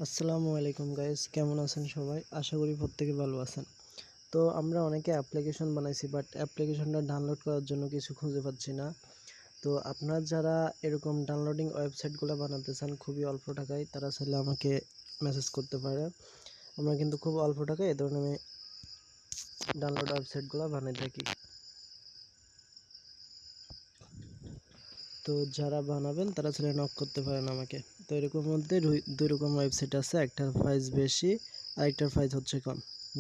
আসসালামু আলাইকুম গাইস, কেমন আছেন সবাই? আশা করি প্রত্যেকে ভালো আছেন। তো আমরা অনেকে অ্যাপ্লিকেশন বানাইছি, বাট অ্যাপ্লিকেশনটা ডাউনলোড করার জন্য কিছু খুঁজে পাচ্ছি না। তো আপনারা যারা এরকম ডাউনলোডিং ওয়েবসাইটগুলো বানাতে চান খুবই অল্প টাকায়, তারা চাইলে আমাকে মেসেজ করতে পারে। আমরা কিন্তু খুব অল্প টাকায় এ ধরনের ডাউনলোড ওয়েবসাইটগুলো বানাই থাকি। তো যারা বানাবেন তারা চাইলে নক করতে পারেন আমাকে। তো এরকম মধ্যে দুই রকম ওয়েবসাইট আছে, একটার প্রাইস বেশি আর একটার প্রাইস হচ্ছে কম।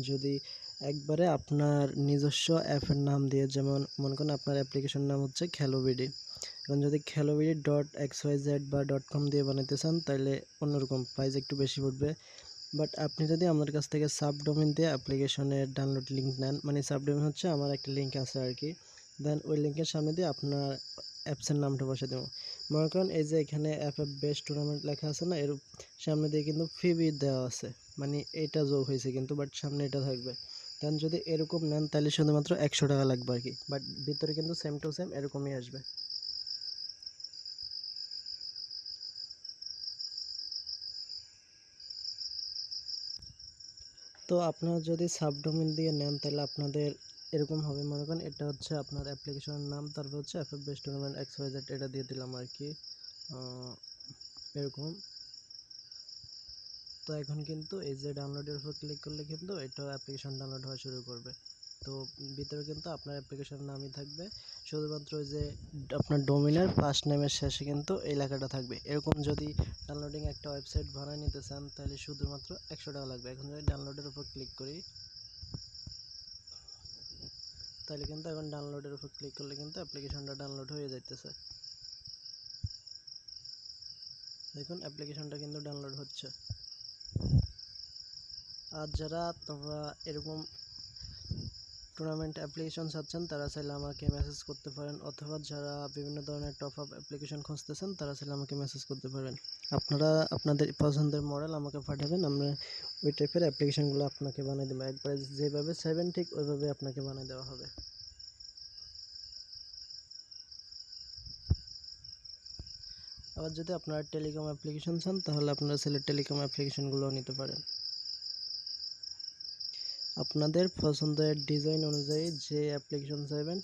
যদি একবারে আপনার নিজস্ব অ্যাপের নাম দিয়ে, যেমন মনে করেন আপনার অ্যাপ্লিকেশন নাম হচ্ছে খেলোবিডি, এখন যদি খেলোবিডি .xyz বা .com দিয়ে বানাইতে চান তাহলে অন্যরকম প্রাইস একটু বেশি পড়বে। বাট আপনি যদি আমার কাছ থেকে সাবডোমেন দিয়ে অ্যাপ্লিকেশনের ডাউনলোড লিঙ্ক নেন, মানে সাবডোমেন হচ্ছে আমার একটা লিঙ্ক আছে আর কি, দেন ওই লিঙ্কের সামনে দিয়ে আপনার অ্যাপসের নামটা বসে দেবো। মনে করেন এই যে এখানে অ্যাপ বেস্ট টুর্নামেন্ট লেখা আছে না, এর সামনে দিয়ে কিন্তু ফিবি দেওয়া আছে, মানে এটা যোগ হয়েছে কিন্তু, বাট সামনে এটা থাকবে। দেন যদি এরকম নেন তাহলে শুধুমাত্র 100 টাকা লাগবে আর কি, বাট ভিতরে কিন্তু সেম টু সেম এরকমই আসবে। তো আপনারা যদি সাবডোমেন দিয়ে নেন তাহলে আপনাদের এরকম হবে, মনে করেন এটা হচ্ছে আপনার অ্যাপ্লিকেশনের নাম, তারপর হচ্ছে এফ বেস্ট টুর্নামেন্ট XYZ, এটা দিয়ে দিলাম আর কি, এরকম। তো এখন কিন্তু এই যে ডাউনলোডের উপর ক্লিক করলে কিন্তু এটা অ্যাপ্লিকেশন ডাউনলোড হওয়া শুরু করবে। তো ভিতরে কিন্তু আপনার অ্যাপ্লিকেশনের নামই থাকবে, শুধুমাত্র ওই যে আপনার ডোমেনের ফার্স্ট নেমের শেষে কিন্তু এই লেখাটা থাকবে। এরকম যদি ডাউনলোডিং একটা ওয়েবসাইট বানিয়ে নিতে চান তাহলে শুধুমাত্র 100 টাকা লাগবে। এখন যদি ডাউনলোডের উপর ক্লিক করি তাহলে কিন্তু এখন ডাউনলোডের উপর ক্লিক করলে কিন্তু অ্যাপ্লিকেশনটা ডাউনলোড হয়ে যাইতেছে। দেখুন অ্যাপ্লিকেশনটা কিন্তু ডাউনলোড হচ্ছে। আর যারা তোমরা এরকম টুর্নামেন্ট অ্যাপ্লিকেশন চাচ্ছেন তারা চাইলে আমাকে মেসেজ করতে পারেন, অথবা যারা বিভিন্ন ধরনের টপ আপ অ্যাপ্লিকেশন খুঁজতেছেন তারা চাইলে আমাকে মেসেজ করতে পারেন। আপনারা আপনাদের পছন্দের মডেল আমাকে পাঠাবেন, আমরা ওই টাইপের অ্যাপ্লিকেশনগুলো আপনাকে বানিয়ে দেবো। একবারে যেভাবে চাইবেন ঠিক ওইভাবে আপনাকে বানিয়ে দেওয়া হবে। আবার যদি আপনারা টেলিকম অ্যাপ্লিকেশন চান তাহলে আপনারা চাইলে টেলিকম অ্যাপ্লিকেশনগুলোও নিতে পারেন। আপনাদের পছন্দের ডিজাইন অনুযায়ী যে অ্যাপ্লিকেশন চাইবেন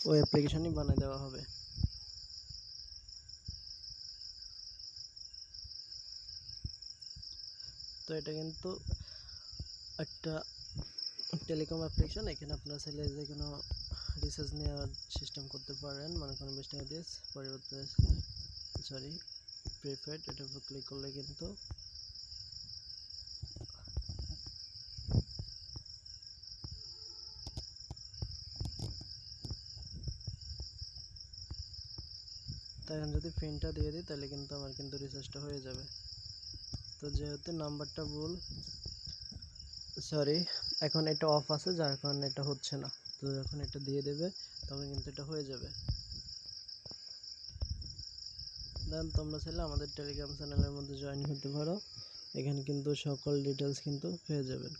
ওই অ্যাপ্লিকেশনই বানিয়ে দেওয়া হবে। তো এটা কিন্তু একটা টেলিকম অ্যাপ্লিকেশন, এখানে আপনারা চাইলে যে কোনো রিচার্জ নেওয়ার সিস্টেম করতে পারেন, মনে করেন 20 টাকা দিয়ে পরিবর্তে প্রিপেড, এটার উপর ক্লিক করলে কিন্তু তাই যদি পিনটা দিয়ে দিই তাহলে কিন্তু আমার কিন্তু রিচার্জটা হয়ে যাবে। তো যেহেতু নাম্বারটা ভুল, এখন এটা অফ আছে যার কারণে এটা হচ্ছে না। তো যখন এটা দিয়ে দেবে তখন কিন্তু এটা হয়ে যাবে। দেন তোমরা চাইলে আমাদের টেলিগ্রাম চ্যানেলের মধ্যে জয়েন হতে পারো, এখানে কিন্তু সকল ডিটেলস কিন্তু পেয়ে যাবেন।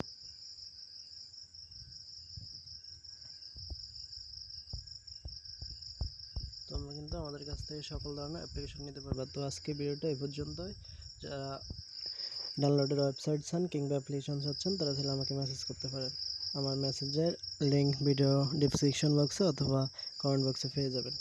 তোমরা কিন্তু আমাদের কাছ থেকে সকল ধরনের অ্যাপ্লিকেশন নিতে পারবে। তো আজকে ভিডিওটা এই পর্যন্তই। যারা ডাউনলোডের ওয়েবসাইট চান কিংবা অ্যাপ্লিকেশন চাচ্ছেন তারা চাইলে আমাকে মেসেজ করতে পারেন। আমার মেসেজের লিঙ্ক ভিডিও ডিসক্রিপশন বক্সে অথবা কমেন্ট বক্সে পেয়ে যাবেন।